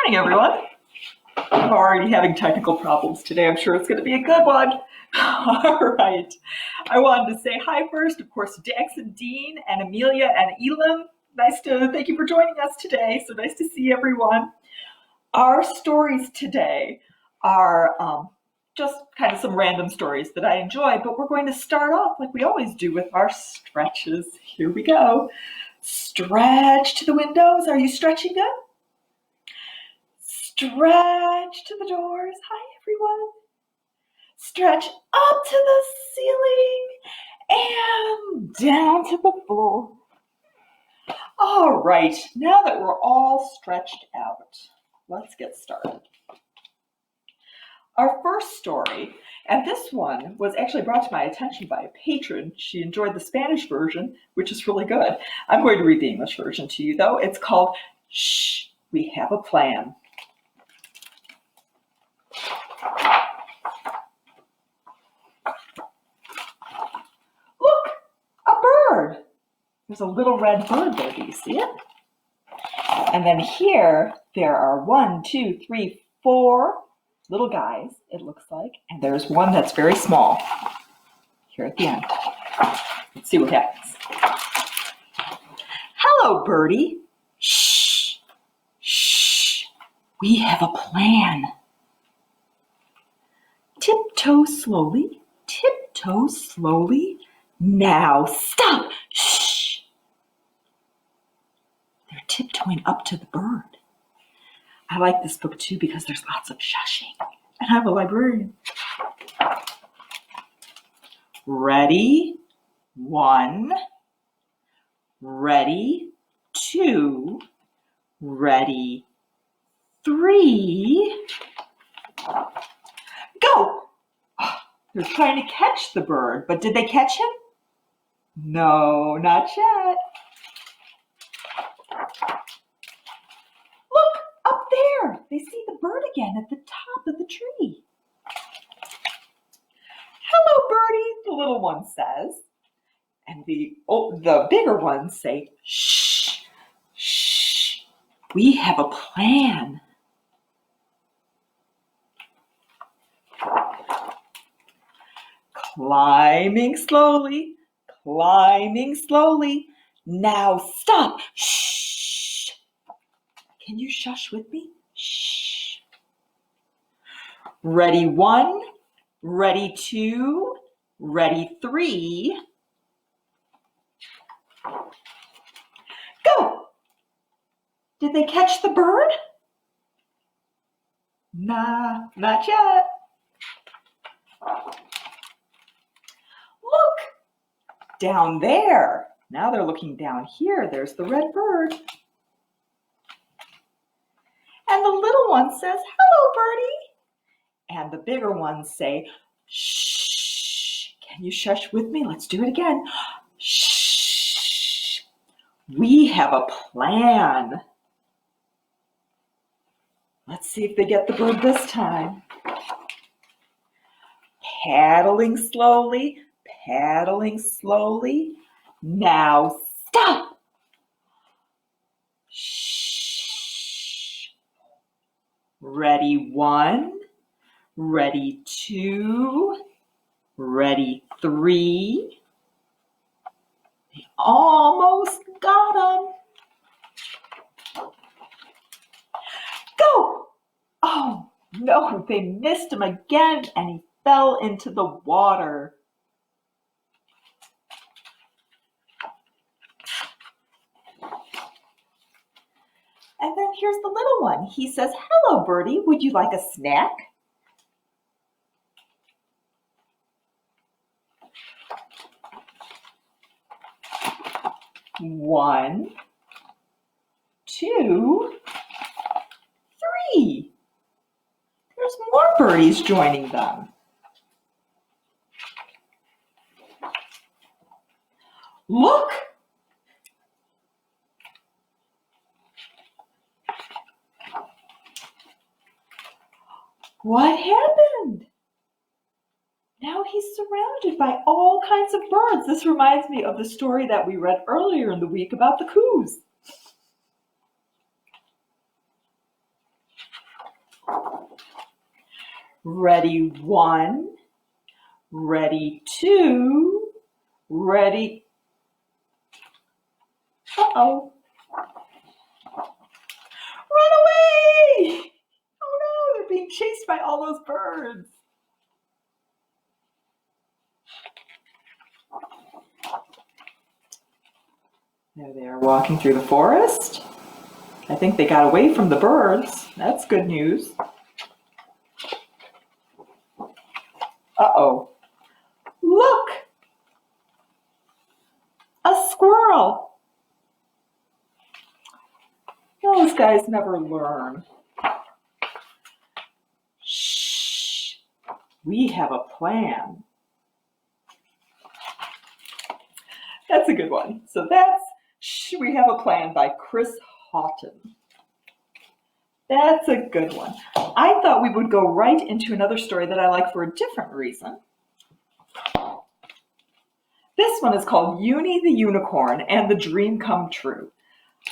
Morning, everyone. I'm already having technical problems today. I'm sure it's going to be a good one. All right. I wanted to say hi first, of course, to Dax and Dean and Amelia and Elam. Thank you for joining us today. So nice to see everyone. Our stories today are just kind of some random stories that I enjoy, but we're going to start off like we always do with our stretches. Here we go. Stretch to the windows. Are you stretching good? Stretch to the doors. Hi, everyone. Stretch up to the ceiling and down to the floor. All right, now that we're all stretched out, let's get started. Our first story, and this one was actually brought to my attention by a patron. She enjoyed the Spanish version, which is really good. I'm going to read the English version to you, though. It's called Shh, We Have a Plan. Look, a bird. There's a little red bird there. Do you see it? And then here, there are 1, 2, 3, 4 little guys, it looks like. And there's one that's very small here at the end. Let's see what happens. Hello, birdie. Shh. Shh. We have a plan. Tiptoe slowly. Tiptoe slowly. Now stop. Shh. They're tiptoeing up to the bird. I like this book too because there's lots of shushing. And I'm a librarian. Ready? 1. Ready? 2. Ready? 3. Go! They're trying to catch the bird, but did they catch him? No, not yet. Look, up there. They see the bird again at the top of the tree. Hello, birdie, the little one says. And the bigger ones say, shh, shh, we have a plan. Climbing slowly, climbing slowly. Now stop. Shh. Can you shush with me? Shh. Ready 1, ready 2, ready 3. Go. Did they catch the bird? Nah, not yet. Look, down there. Now they're looking down here. There's the red bird. And the little one says, hello, birdie. And the bigger ones say, shh. Can you shush with me? Let's do it again. Shh. We have a plan. Let's see if they get the bird this time. Paddling slowly. Paddling slowly. Now stop. Shh. Ready 1, ready 2, ready 3. They almost got him. Go. Oh no, they missed him again and he fell into the water. And then here's the little one. He says, hello, birdie, would you like a snack? One, 2, 3. There's more birdies joining them. Look! What happened? Now he's surrounded by all kinds of birds. This reminds me of the story that we read earlier in the week about the coos. Ready, one. Ready, two. Ready. Uh-oh. Run away! Oh no, they're being chased by all those birds. There they are walking through the forest. I think they got away from the birds. That's good news. Uh-oh. Look! A squirrel! Those guys never learn. Shh! We have a plan. That's a good one. So that's Shh, We Have a Plan by Chris Haughton. That's a good one. I thought we would go right into another story that I like for a different reason. This one is called Uni the Unicorn and the Dream Come True.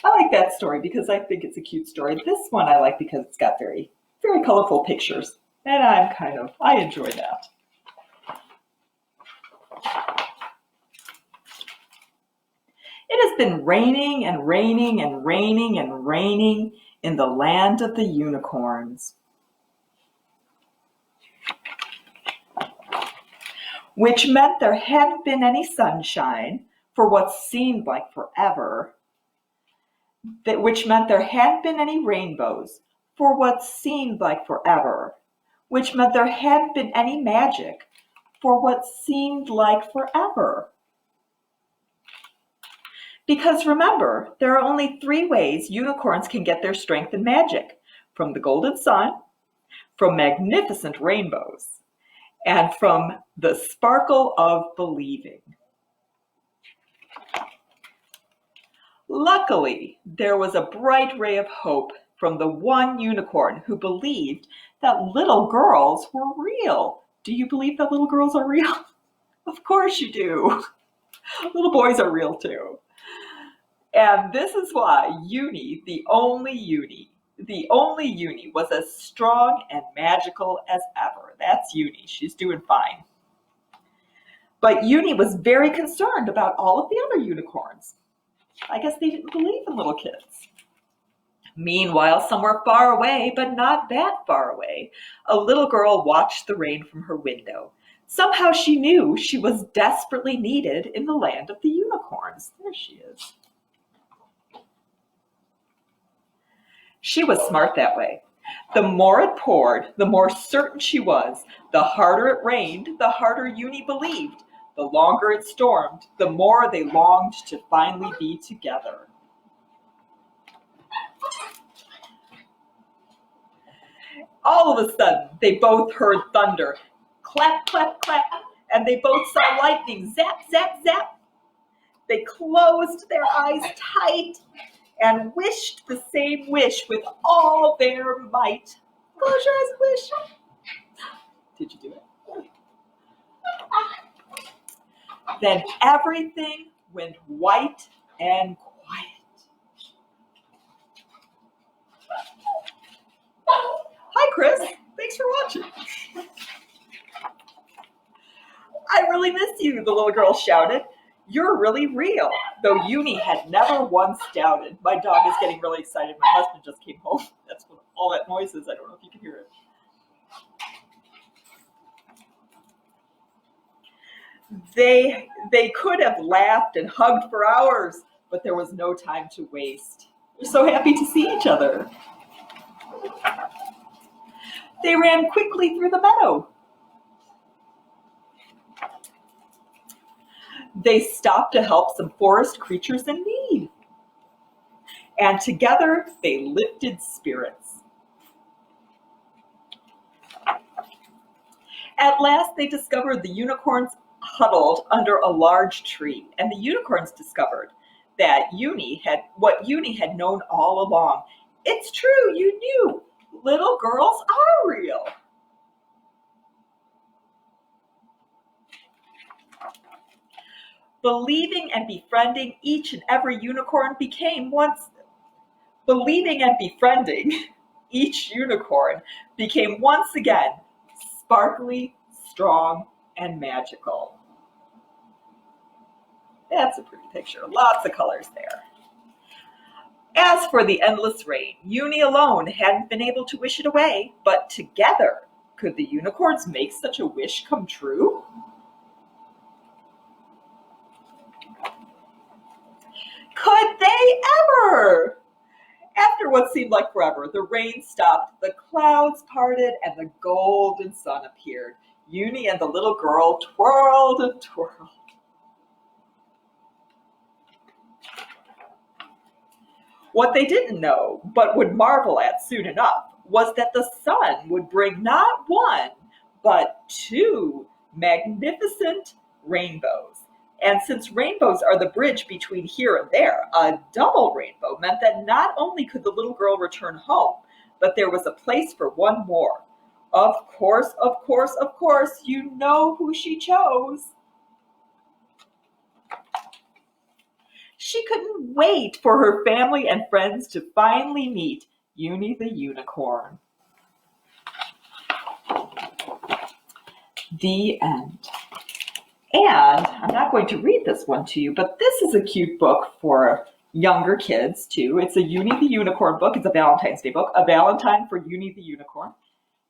I like that story because I think it's a cute story. This one I like because it's got very, very colorful pictures. And I enjoy that. It has been raining and raining and raining and raining in the land of the unicorns, which meant there hadn't been any sunshine for what seemed like forever, which meant there hadn't been any rainbows for what seemed like forever, which meant there hadn't been any magic for what seemed like forever. Because remember, there are only 3 ways unicorns can get their strength and magic: from the golden sun, from magnificent rainbows, and from the sparkle of believing. Luckily, there was a bright ray of hope from the one unicorn who believed that little girls were real. Do you believe that little girls are real? Of course you do. Little boys are real too. And this is why Uni, the only Uni, was as strong and magical as ever. That's Uni. She's doing fine. But Uni was very concerned about all of the other unicorns. I guess they didn't believe in little kids. Meanwhile, somewhere far away, but not that far away, a little girl watched the rain from her window. Somehow she knew she was desperately needed in the land of the unicorns. There she is. She was smart that way. The more it poured, the more certain she was. The harder it rained, the harder Uni believed. The longer it stormed, the more they longed to finally be together. All of a sudden, they both heard thunder. Clap, clap, clap. And they both saw lightning. Zap, zap, zap. They closed their eyes tight and wished the same wish with all their might. Close your eyes and wish. Did you do it? Then everything went white and quiet. Hi, Chris. Thanks for watching. I really miss you, the little girl shouted. You're really real, though Uni had never once doubted. My dog is getting really excited. My husband just came home. That's what all that noise is. I don't know if you can hear it. They could have laughed and hugged for hours, but there was no time to waste. They're so happy to see each other. They ran quickly through the meadow. They stopped to help some forest creatures in need. And together they lifted spirits. At last they discovered the unicorns huddled under a large tree, and the unicorns discovered that what Uni had known all along. It's true, you knew. Little girls are real. Believing and befriending each and every unicorn each unicorn became once again sparkly, strong, and magical. That's a pretty picture. Lots of colors there. As for the endless rain, Uni alone hadn't been able to wish it away, but together, could the unicorns make such a wish come true? Could they ever? After what seemed like forever, the rain stopped, the clouds parted, and the golden sun appeared. Uni and the little girl twirled and twirled. What they didn't know, but would marvel at soon enough, was that the sun would bring not one, but two magnificent rainbows. And since rainbows are the bridge between here and there, a double rainbow meant that not only could the little girl return home, but there was a place for one more. Of course, you know who she chose. She couldn't wait for her family and friends to finally meet Uni the unicorn. The end. And I'm not going to read this one to you, but this is a cute book for younger kids too. It's a Uni the Unicorn book. It's a Valentine's Day book, A Valentine for Uni the Unicorn.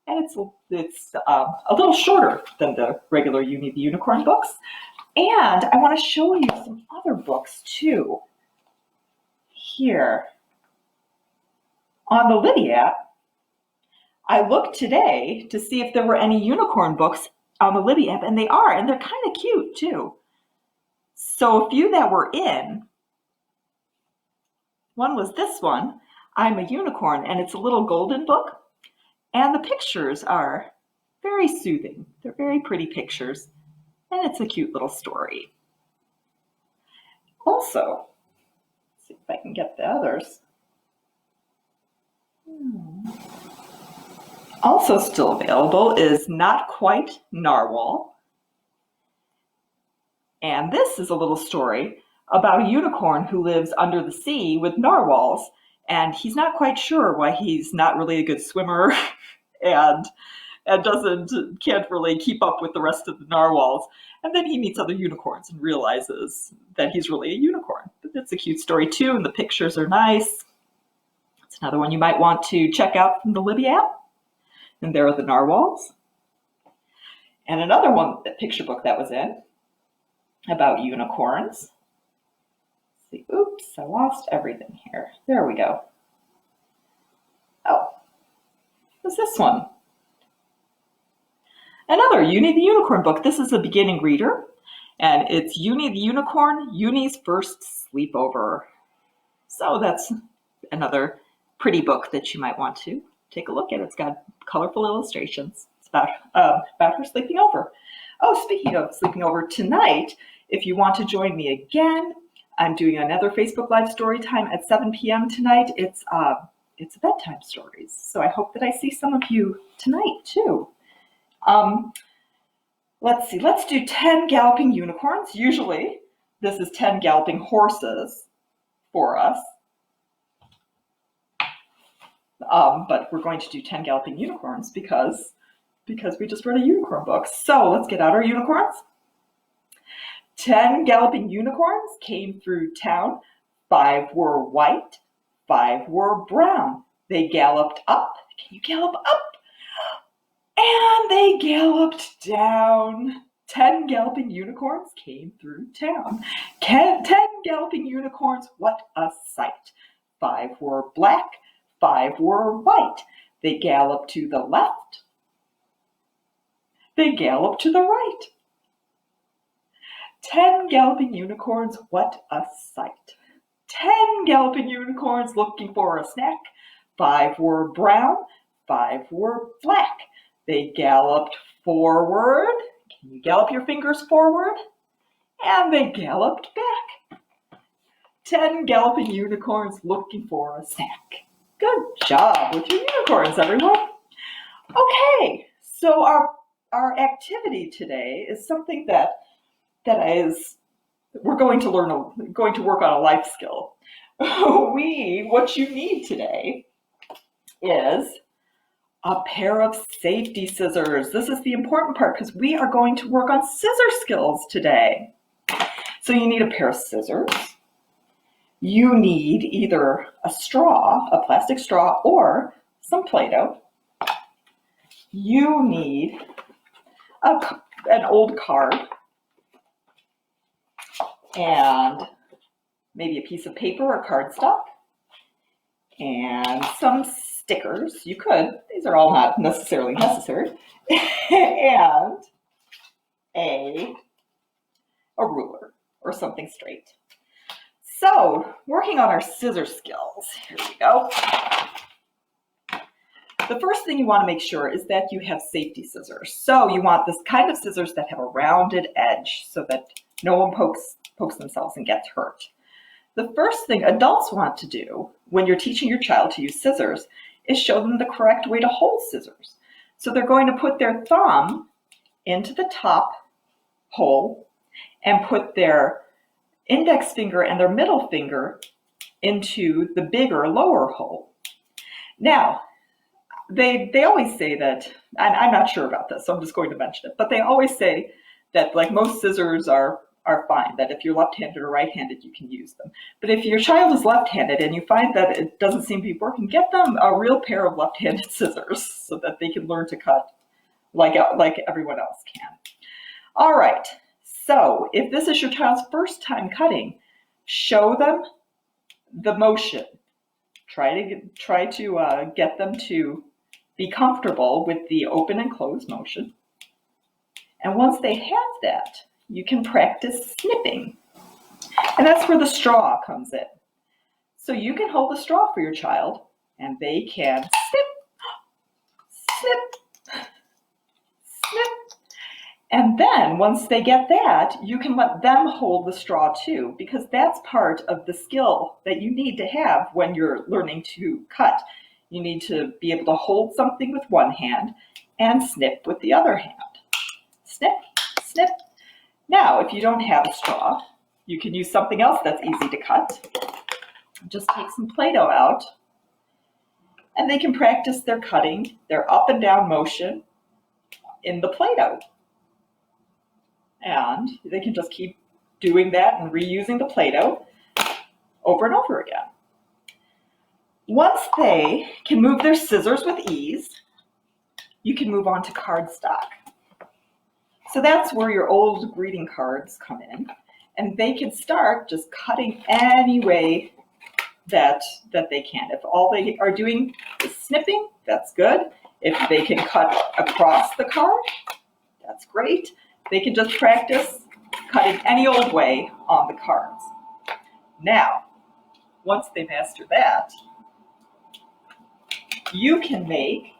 And it's a little shorter than the regular Uni the Unicorn books. And I want to show you some other books too. Here on the Libby app, I looked today to see if there were any unicorn books on the Libby app, and they are, and they're kind of cute too. So a few that were in, one was this one, I'm a Unicorn, and it's a little golden book, and the pictures are very soothing. They're very pretty pictures, and it's a cute little story. Also, let's see if I can get the others. Also still available is Not Quite Narwhal. And this is a little story about a unicorn who lives under the sea with narwhals, and he's not quite sure why he's not really a good swimmer and can't really keep up with the rest of the narwhals. And then he meets other unicorns and realizes that he's really a unicorn. But it's a cute story too, and the pictures are nice. It's another one you might want to check out from the Libby app. And there are the narwhals. And another one, the picture book that was in, about unicorns. Let's see, oops, I lost everything here. There we go. Oh, what's this one? Another Uni the Unicorn book. This is a beginning reader, and it's Uni the Unicorn, Uni's First Sleepover. So that's another pretty book that you might want to take a look at. It's got colorful illustrations. It's about her sleeping over. Oh, speaking of sleeping over, tonight, if you want to join me again, I'm doing another Facebook Live story time at 7 p.m. tonight. It's bedtime stories. So I hope that I see some of you tonight too. Let's see, let's do 10 galloping unicorns. Usually this is 10 galloping horses for us. But we're going to do 10 galloping unicorns because we just read a unicorn book. So let's get out our unicorns. 10 galloping unicorns came through town. 5 were white, 5 were brown. They galloped up. Can you gallop up? And they galloped down. 10 galloping unicorns came through town. 10 galloping unicorns, what a sight. 5 were black, 5 were white. They galloped to the left. They galloped to the right. 10 galloping unicorns, what a sight. 10 galloping unicorns looking for a snack. 5 were brown, 5 were black. They galloped forward. Can you gallop your fingers forward? And they galloped back. 10 galloping unicorns looking for a snack. Good job with your unicorns, everyone. Okay, so our activity today is something that we're going to work on a life skill. What you need today is A pair of safety scissors. This is the important part because we are going to work on scissor skills today. So you need a pair of scissors. You need either a straw, a plastic straw, or some Play-Doh. You need an old card and maybe a piece of paper or cardstock and some stickers. You could, these are all not necessarily necessary, and a ruler or something straight. So, working on our scissor skills, here we go. The first thing you want to make sure is that you have safety scissors. So you want this kind of scissors that have a rounded edge so that no one pokes themselves and gets hurt. The first thing adults want to do when you're teaching your child to use scissors is show them the correct way to hold scissors. So they're going to put their thumb into the top hole and put their index finger and their middle finger into the bigger lower hole. Now, they always say that, and I'm not sure about this, so I'm just going to mention it, but they always say that like most scissors are fine, that if you're left-handed or right-handed, you can use them. But if your child is left-handed and you find that it doesn't seem to be working, get them a real pair of left-handed scissors so that they can learn to cut like everyone else can. All right, so if this is your child's first time cutting, show them the motion. Try to get them to be comfortable with the open and close motion. And once they have that, you can practice snipping. And that's where the straw comes in. So you can hold the straw for your child and they can snip, snip, snip. And then once they get that, you can let them hold the straw too, because that's part of the skill that you need to have when you're learning to cut. You need to be able to hold something with one hand and snip with the other hand. Snip, snip. Now, if you don't have a straw, you can use something else that's easy to cut. Just take some Play-Doh out, and they can practice their cutting, their up and down motion in the Play-Doh. And they can just keep doing that and reusing the Play-Doh over and over again. Once they can move their scissors with ease, you can move on to cardstock. So that's where your old greeting cards come in, and they can start just cutting any way that they can. If all they are doing is snipping, that's good. If they can cut across the card, that's great. They can just practice cutting any old way on the cards. Now, once they master that, you can make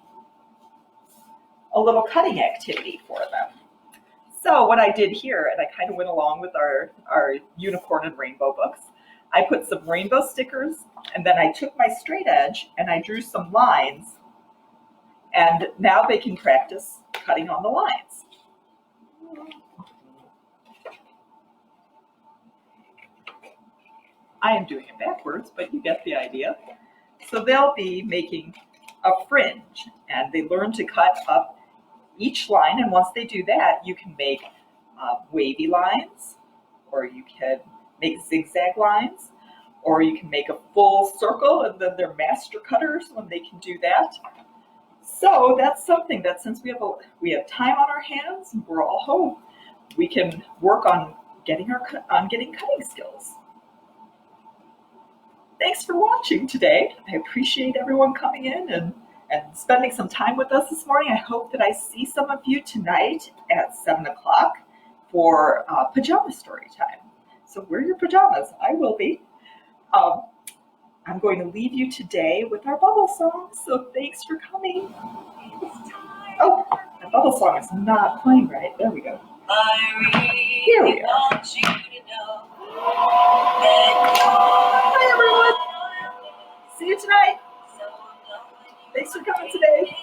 a little cutting activity for them. So what I did here, and I kind of went along with our unicorn and rainbow books, I put some rainbow stickers, and then I took my straight edge and I drew some lines, and now they can practice cutting on the lines. I am doing it backwards, but you get the idea. So they'll be making a fringe, and they learn to cut up each line, and once they do that, you can make wavy lines, or you can make zigzag lines, or you can make a full circle, and then they're master cutters when they can do that. So that's something that since we have time on our hands, and we're all home, we can work on getting cutting skills. Thanks for watching today. I appreciate everyone coming in and spending some time with us this morning. I hope that I see some of you tonight at 7 o'clock for pajama story time. So wear your pajamas. I will be. I'm going to leave you today with our bubble song. So thanks for coming. Oh, the bubble song is not playing right. There we go. Here we are. Hi everyone. See you tonight. Thanks for coming today.